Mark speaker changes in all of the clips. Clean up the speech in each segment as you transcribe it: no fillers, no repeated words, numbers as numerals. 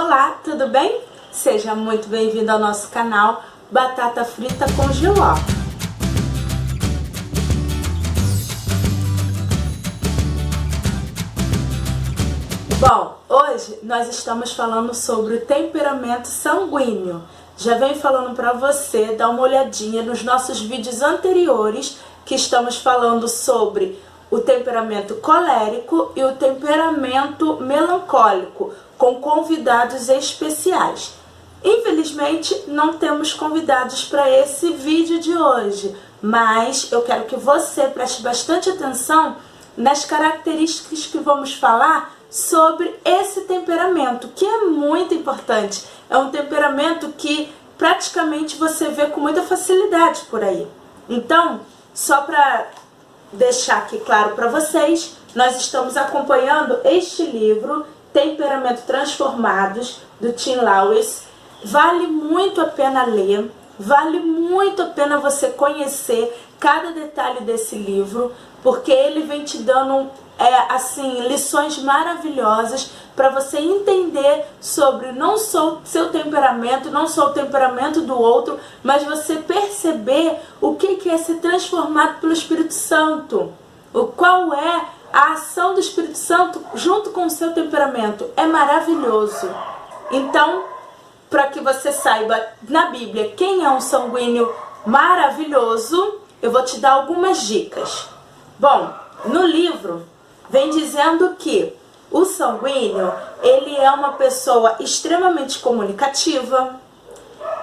Speaker 1: Olá, tudo bem? Seja muito bem-vindo ao nosso canal Batata Frita com Giló. Bom, hoje nós estamos falando sobre o temperamento sanguíneo. Já venho falando para você dar uma olhadinha nos nossos vídeos anteriores, que estamos falando sobre o temperamento colérico e o temperamento melancólico, com convidados especiais. Infelizmente, não temos convidados para esse vídeo de hoje, mas eu quero que você preste bastante atenção nas características que vamos falar sobre esse temperamento, que é muito importante. É um temperamento que praticamente você vê com muita facilidade por aí. Então, só para deixar aqui claro para vocês, nós estamos acompanhando este livro, Temperamento Transformados, do Tim LaHouse. Vale muito a pena ler, vale muito a pena você conhecer cada detalhe desse livro, porque ele vem te dando assim, lições maravilhosas para você entender sobre não só o seu temperamento, não só o temperamento do outro, mas você perceber o que é ser transformado pelo Espírito Santo. Qual é a ação do Espírito Santo junto com o seu temperamento. É maravilhoso. Então, para que você saiba na Bíblia quem é um sanguíneo maravilhoso, eu vou te dar algumas dicas. Bom, no livro vem dizendo que o sanguíneo, ele é uma pessoa extremamente comunicativa,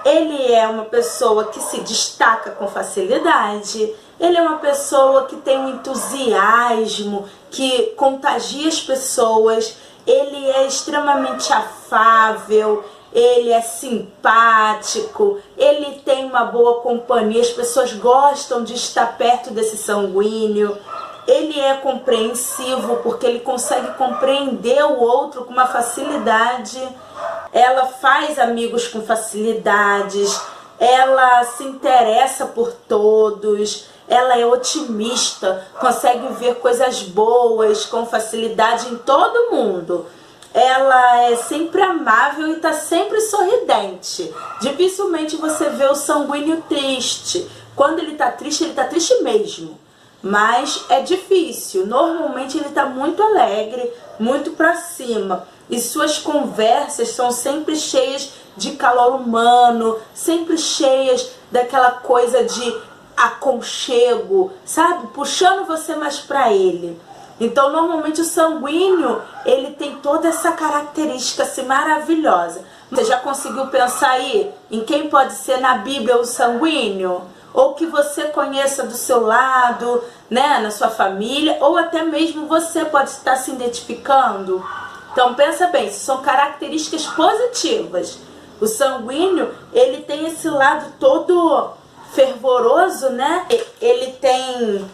Speaker 1: ele é uma pessoa que se destaca com facilidade, ele é uma pessoa que tem um entusiasmo, que contagia as pessoas, ele é extremamente afável, ele é simpático, ele tem uma boa companhia, as pessoas gostam de estar perto desse sanguíneo. Ele é compreensivo porque ele consegue compreender o outro com uma facilidade. Ela faz amigos com facilidades, ela se interessa por todos, ela é otimista, consegue ver coisas boas com facilidade em todo mundo. Ela é sempre amável e está sempre sorridente. Dificilmente você vê o sanguíneo triste. Quando ele está triste mesmo. Mas é difícil. Normalmente ele está muito alegre, muito para cima. E suas conversas são sempre cheias de calor humano, sempre cheias daquela coisa de aconchego, sabe? Puxando você mais para ele. Então, normalmente o sanguíneo, ele tem toda essa característica assim, maravilhosa. Você já conseguiu pensar aí em quem pode ser na Bíblia o sanguíneo? Ou que você conheça do seu lado, né, na sua família, ou até mesmo você pode estar se identificando? Então, pensa bem, são características positivas. O sanguíneo, ele tem esse lado todo fervoroso, né? Ele tem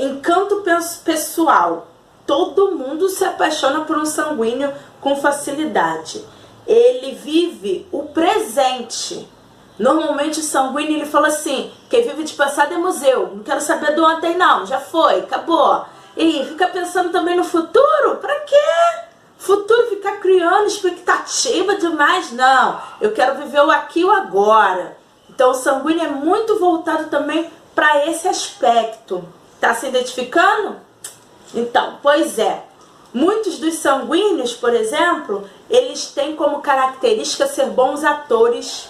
Speaker 1: encanto pessoal. Todo mundo se apaixona por um sanguíneo com facilidade. Ele vive o presente. Normalmente o sanguíneo, ele fala assim: quem vive de passado é museu, não quero saber do ontem não, já foi, acabou. E fica pensando também no futuro? Pra quê? Futuro ficar criando expectativa demais? Não, eu quero viver o aqui e o agora. Então o sanguíneo é muito voltado também para esse aspecto. Tá se identificando? Então, pois é. Muitos dos sanguíneos, por exemplo, eles têm como característica ser bons atores.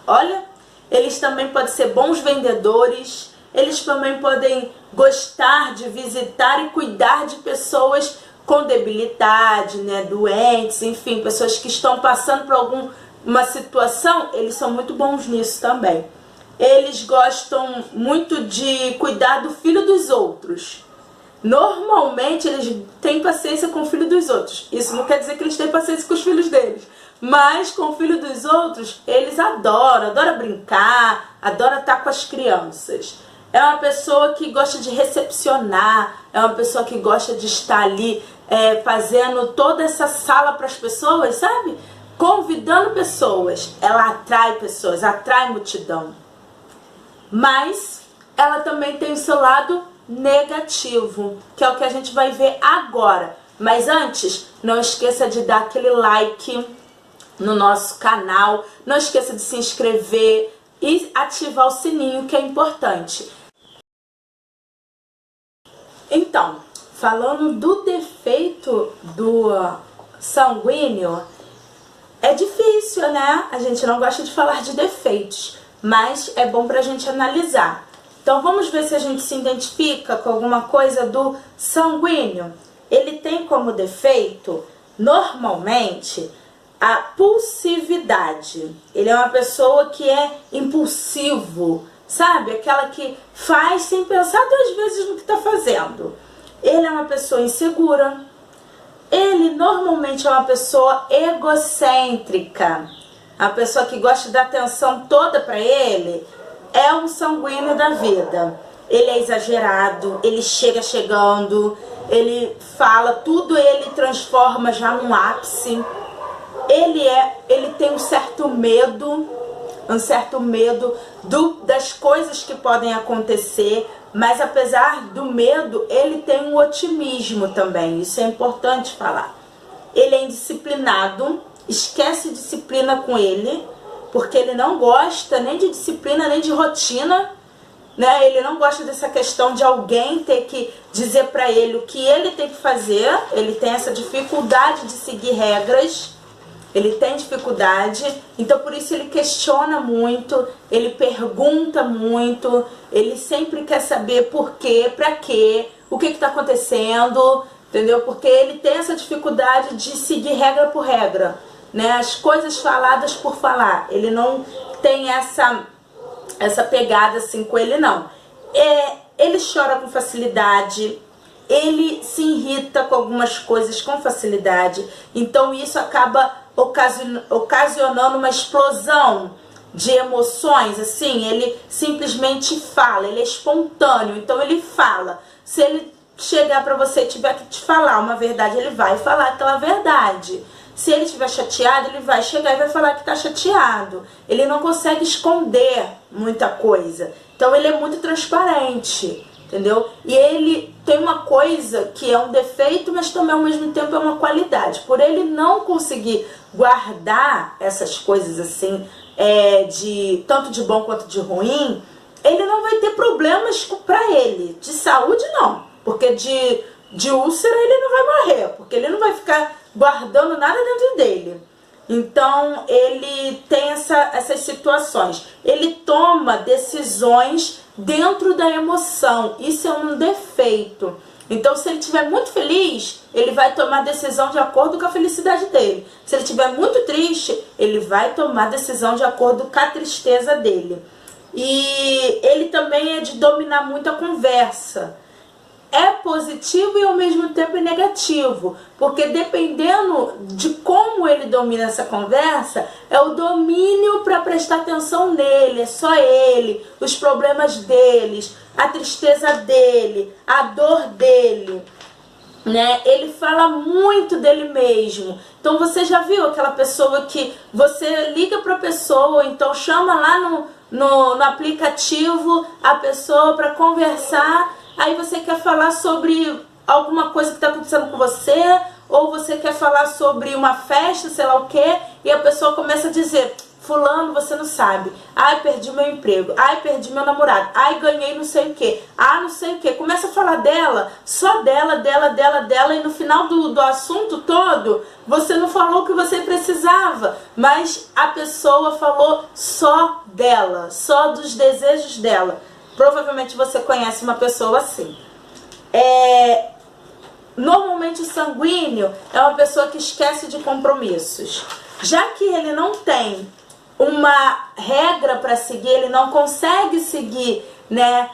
Speaker 1: Olha, eles também podem ser bons vendedores. Eles também podem gostar de visitar e cuidar de pessoas com debilidade, né, doentes, enfim, pessoas que estão passando por alguma situação. Eles são muito bons nisso também. Eles gostam muito de cuidar do filho dos outros. Normalmente eles têm paciência com o filho dos outros. Isso não quer dizer que eles têm paciência com os filhos deles. Mas com o filho dos outros, eles adoram brincar, adoram estar com as crianças. É uma pessoa que gosta de recepcionar, é uma pessoa que gosta de estar ali fazendo toda essa sala para as pessoas, sabe? Convidando pessoas. Ela atrai pessoas, atrai multidão. Mas ela também tem o seu lado negativo, que é o que a gente vai ver agora. Mas antes, não esqueça de dar aquele like no nosso canal, não esqueça de se inscrever e ativar o sininho, que é importante. Então, falando do defeito do sanguíneo, é difícil, né? A gente não gosta de falar de defeitos, mas é bom pra gente analisar. Então vamos ver se a gente se identifica com alguma coisa do sanguíneo. Ele tem como defeito, normalmente, a pulsividade. Ele é uma pessoa que é impulsivo, sabe? Aquela que faz sem pensar 2 vezes no que está fazendo. Ele é uma pessoa insegura. Ele normalmente é uma pessoa egocêntrica. A pessoa que gosta da atenção toda para ele é um sanguíneo da vida. Ele é exagerado, ele chega chegando, ele fala, tudo ele transforma já num ápice. Ele tem um certo medo das coisas que podem acontecer, mas apesar do medo, ele tem um otimismo também, isso é importante falar. Ele é indisciplinado, esquece disciplina com ele, porque ele não gosta nem de disciplina, nem de rotina, né? Ele não gosta dessa questão de alguém ter que dizer para ele o que ele tem que fazer, ele tem essa dificuldade de seguir regras. Ele tem dificuldade, então por isso ele questiona muito, ele pergunta muito, ele sempre quer saber por quê, pra quê, o que está acontecendo, entendeu? Porque ele tem essa dificuldade de seguir regra por regra, né? As coisas faladas por falar, ele não tem essa pegada assim com ele, não. Ele chora com facilidade, ele se irrita com algumas coisas com facilidade, então isso acaba ocasionando uma explosão de emoções, assim, ele simplesmente fala, ele é espontâneo, então ele fala. Se ele chegar pra você e tiver que te falar uma verdade, ele vai falar aquela verdade. Se ele estiver chateado, ele vai chegar e vai falar que tá chateado. Ele não consegue esconder muita coisa, então ele é muito transparente, entendeu? E ele tem uma coisa que é um defeito, mas também ao mesmo tempo é uma qualidade. Por ele não conseguir guardar essas coisas assim, tanto de bom quanto de ruim, ele não vai ter problemas pra ele. De saúde não, porque de úlcera ele não vai morrer, porque ele não vai ficar guardando nada dentro dele. Então ele tem essas situações. Ele toma decisões dentro da emoção. Isso é um defeito. Então se ele estiver muito feliz, ele vai tomar decisão de acordo com a felicidade dele. Se ele estiver muito triste, ele vai tomar decisão de acordo com a tristeza dele. E ele também é de dominar muito a conversa. É positivo e ao mesmo tempo é negativo, porque dependendo de como ele domina essa conversa, é o domínio para prestar atenção nele, é só ele, os problemas deles, a tristeza dele, a dor dele, né? Ele fala muito dele mesmo. Então você já viu aquela pessoa que você liga para a pessoa, ou então chama lá no aplicativo a pessoa para conversar. Aí você quer falar sobre alguma coisa que está acontecendo com você, ou você quer falar sobre uma festa, sei lá o que, e a pessoa começa a dizer, fulano, você não sabe, ai, perdi meu emprego, ai, perdi meu namorado, ai, ganhei não sei o que, ah, não sei o que, começa a falar dela, só dela, e no final do assunto todo, você não falou o que você precisava, mas a pessoa falou só dela, só dos desejos dela. Provavelmente você conhece uma pessoa assim. Normalmente o sanguíneo é uma pessoa que esquece de compromissos. Já que ele não tem uma regra para seguir, ele não consegue seguir, né?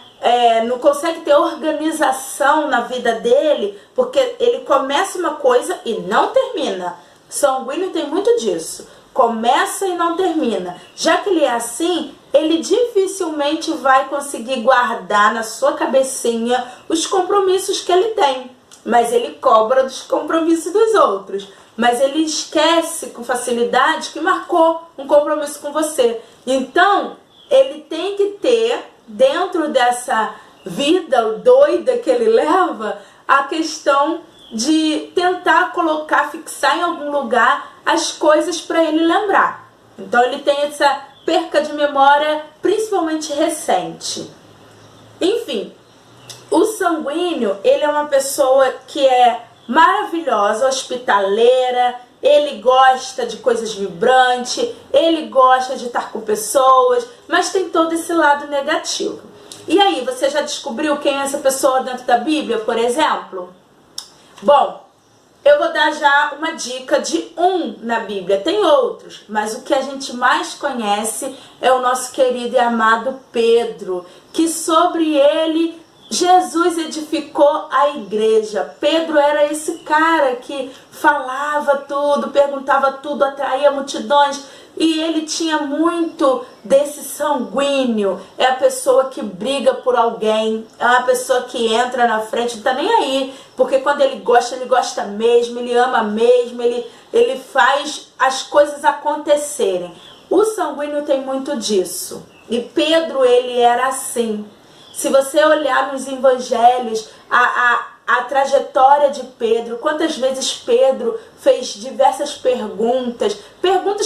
Speaker 1: Não consegue ter organização na vida dele, porque ele começa uma coisa e não termina. Sanguíneo tem muito disso. Começa e não termina. Já que ele é assim, ele dificilmente vai conseguir guardar na sua cabecinha os compromissos que ele tem. Mas ele cobra dos compromissos dos outros. Mas ele esquece com facilidade que marcou um compromisso com você. Então, ele tem que ter, dentro dessa vida doida que ele leva, a questão de tentar colocar, fixar em algum lugar as coisas para ele lembrar. Então ele tem essa perca de memória, principalmente recente. Enfim, o sanguíneo, ele é uma pessoa que é maravilhosa, hospitaleira, ele gosta de coisas vibrantes, ele gosta de estar com pessoas, mas tem todo esse lado negativo. E aí, você já descobriu quem é essa pessoa dentro da Bíblia, por exemplo? Bom, eu vou dar já uma dica de um na Bíblia. Tem outros, mas o que a gente mais conhece é o nosso querido e amado Pedro, que sobre ele Jesus edificou a igreja. Pedro era esse cara que falava tudo, perguntava tudo, atraía multidões. E ele tinha muito desse sanguíneo. É a pessoa que briga por alguém, é uma pessoa que entra na frente, não tá nem aí. Porque quando ele gosta mesmo, ele ama mesmo, ele faz as coisas acontecerem. O sanguíneo tem muito disso. E Pedro, ele era assim. Se você olhar nos evangelhos, a trajetória de Pedro, quantas vezes Pedro fez diversas perguntas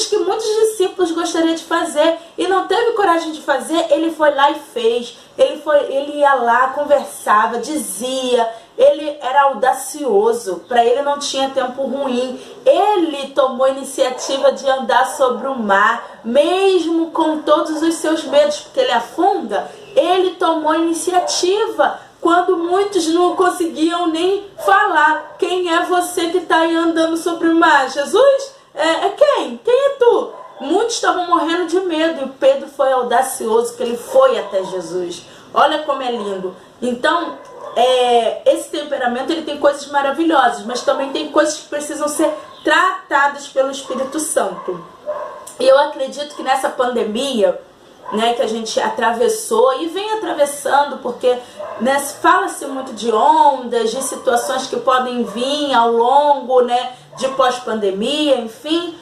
Speaker 1: que muitos discípulos gostariam de fazer e não teve coragem de fazer, ele foi lá e fez. Ele ia lá, conversava, dizia, ele era audacioso, para ele não tinha tempo ruim. Ele tomou iniciativa de andar sobre o mar, mesmo com todos os seus medos, porque ele afunda. Ele tomou iniciativa quando muitos não conseguiam nem falar. Quem é você que está aí andando sobre o mar? Jesus? É quem? Quem é tu? Muitos estavam morrendo de medo e Pedro foi audacioso, que ele foi até Jesus. Olha como é lindo. Então, esse temperamento, ele tem coisas maravilhosas, mas também tem coisas que precisam ser tratadas pelo Espírito Santo. E eu acredito que nessa pandemia, né, que a gente atravessou e vem atravessando, porque, né, fala-se muito de ondas, de situações que podem vir ao longo, né, de pós-pandemia, enfim.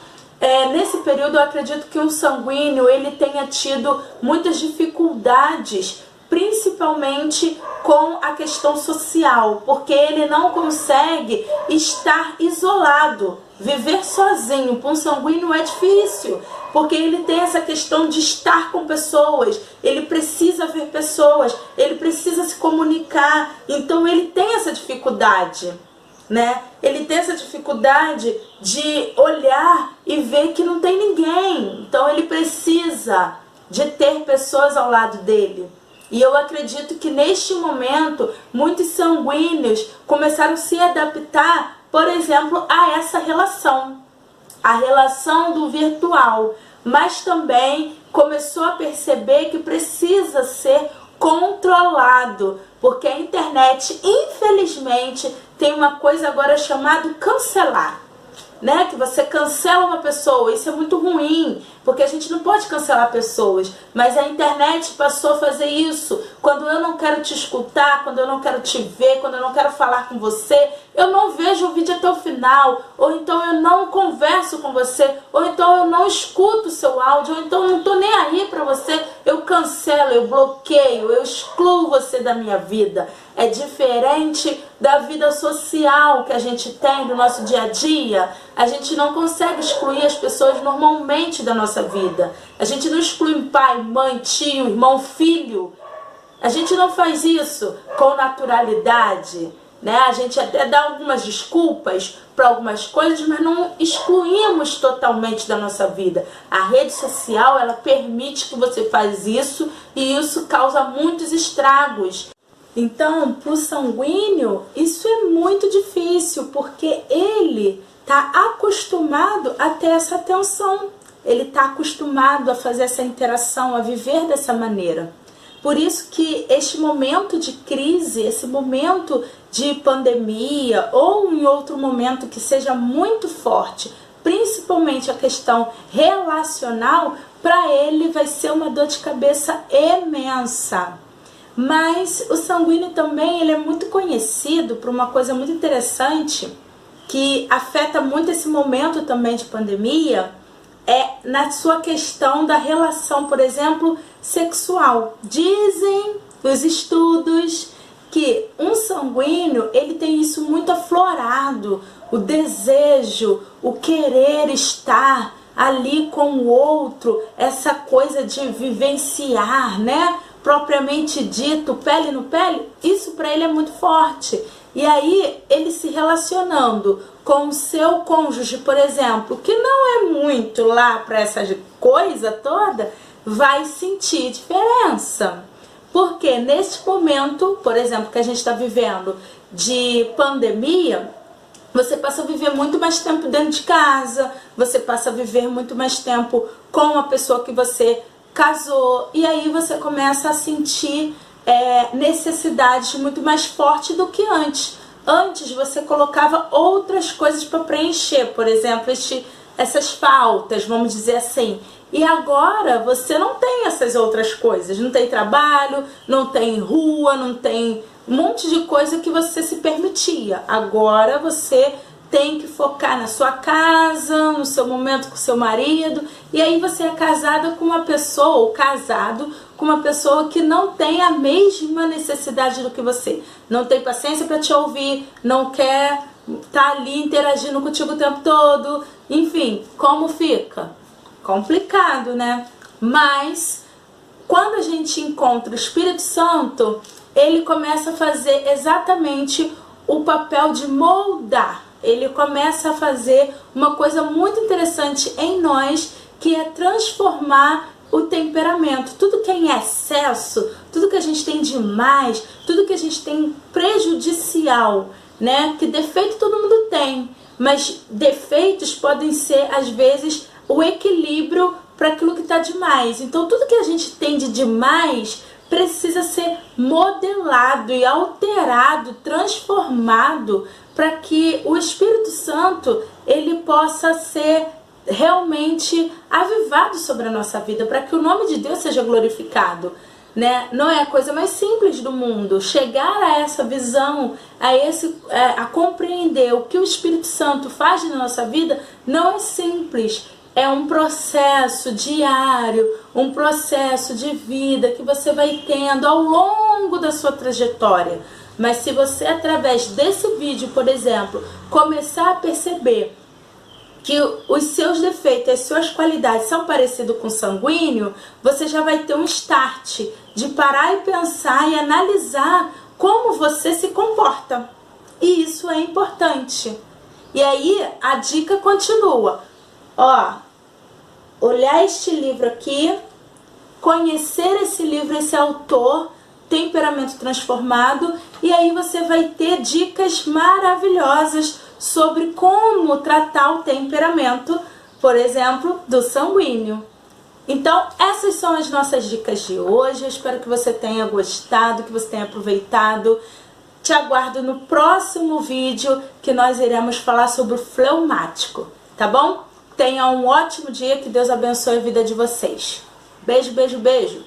Speaker 1: Nesse período eu acredito que o sanguíneo, ele tenha tido muitas dificuldades, principalmente com a questão social, porque ele não consegue estar isolado. Viver sozinho para um sanguíneo é difícil, porque ele tem essa questão de estar com pessoas, ele precisa ver pessoas, ele precisa se comunicar, então ele tem essa dificuldade, né? Ele tem essa dificuldade de olhar e ver que não tem ninguém, então ele precisa de ter pessoas ao lado dele. E eu acredito que neste momento, muitos sanguíneos começaram a se adaptar, por exemplo, a essa relação. A relação do virtual. Mas também começou a perceber que precisa ser controlado. Porque a internet, infelizmente, tem uma coisa agora chamada cancelar. Né? Que você cancela uma pessoa, isso é muito ruim, porque a gente não pode cancelar pessoas, mas a internet passou a fazer isso. Quando eu não quero te escutar, quando eu não quero te ver, quando eu não quero falar com você, eu não vejo o vídeo até o final, ou então eu não converso com você, ou então eu não escuto o seu áudio, ou então eu não tô nem aí pra você, eu cancelo, eu bloqueio, eu excluo você da minha vida. É diferente da vida social que a gente tem no nosso dia a dia. A gente não consegue excluir as pessoas normalmente da nossa vida. A gente não exclui pai, mãe, tio, irmão, filho. A gente não faz isso com naturalidade, né? A gente até dá algumas desculpas para algumas coisas, mas não excluímos totalmente da nossa vida. A rede social, ela permite que você faça isso e isso causa muitos estragos. Então, para o sanguíneo, isso é muito difícil, porque ele está acostumado a ter essa atenção. Ele está acostumado a fazer essa interação, a viver dessa maneira. Por isso que este momento de crise, esse momento de pandemia ou em outro momento que seja muito forte, principalmente a questão relacional, para ele vai ser uma dor de cabeça imensa. Mas o sanguíneo também, ele é muito conhecido por uma coisa muito interessante que afeta muito esse momento também de pandemia, na sua questão da relação, por exemplo, sexual. Dizem os estudos que um sanguíneo, ele tem isso muito aflorado, o desejo, o querer estar ali com o outro, essa coisa de vivenciar, né? Propriamente dito, pele no pele, isso para ele é muito forte. E aí, ele se relacionando com o seu cônjuge, por exemplo, que não é muito lá para essa coisa toda, vai sentir diferença. Porque neste momento, por exemplo, que a gente está vivendo de pandemia, você passa a viver muito mais tempo dentro de casa, você passa a viver muito mais tempo com a pessoa que você casou, e aí você começa a sentir necessidades muito mais fortes do que antes. Antes você colocava outras coisas para preencher, por exemplo, essas faltas, vamos dizer assim. E agora você não tem essas outras coisas, não tem trabalho, não tem rua, não tem um monte de coisa que você se permitia. Agora você tem que focar na sua casa, no seu momento com seu marido, e aí você é casada com uma pessoa, ou casado com uma pessoa que não tem a mesma necessidade do que você. Não tem paciência para te ouvir, não quer estar ali interagindo contigo o tempo todo. Enfim, como fica? Complicado, né? Mas quando a gente encontra o Espírito Santo, ele começa a fazer exatamente o papel de moldar. Ele começa a fazer uma coisa muito interessante em nós, que é transformar o temperamento. Tudo que é em excesso, tudo que a gente tem demais, tudo que a gente tem prejudicial, né? Que defeito todo mundo tem, mas defeitos podem ser, às vezes, o equilíbrio para aquilo que está demais. Então, tudo que a gente tem de demais precisa ser modelado e alterado, transformado, para que o Espírito Santo ele possa ser realmente avivado sobre a nossa vida, para que o nome de Deus seja glorificado, né? Não é a coisa mais simples do mundo chegar a essa visão, a compreender o que o Espírito Santo faz na nossa vida. Não é simples. É um processo diário, um processo de vida que você vai tendo ao longo da sua trajetória. Mas se você, através desse vídeo, por exemplo, começar a perceber que os seus defeitos, as suas qualidades são parecidos com o sanguíneo, você já vai ter um start de parar e pensar e analisar como você se comporta. E isso é importante. E aí a dica continua. Olhar este livro aqui, conhecer esse livro, esse autor, Temperamento Transformado, e aí você vai ter dicas maravilhosas sobre como tratar o temperamento, por exemplo, do sanguíneo. Então, essas são as nossas dicas de hoje. Eu espero que você tenha gostado, que você tenha aproveitado. Te aguardo no próximo vídeo, que nós iremos falar sobre o fleumático, tá bom? Tenha um ótimo dia, que Deus abençoe a vida de vocês. Beijo, beijo, beijo!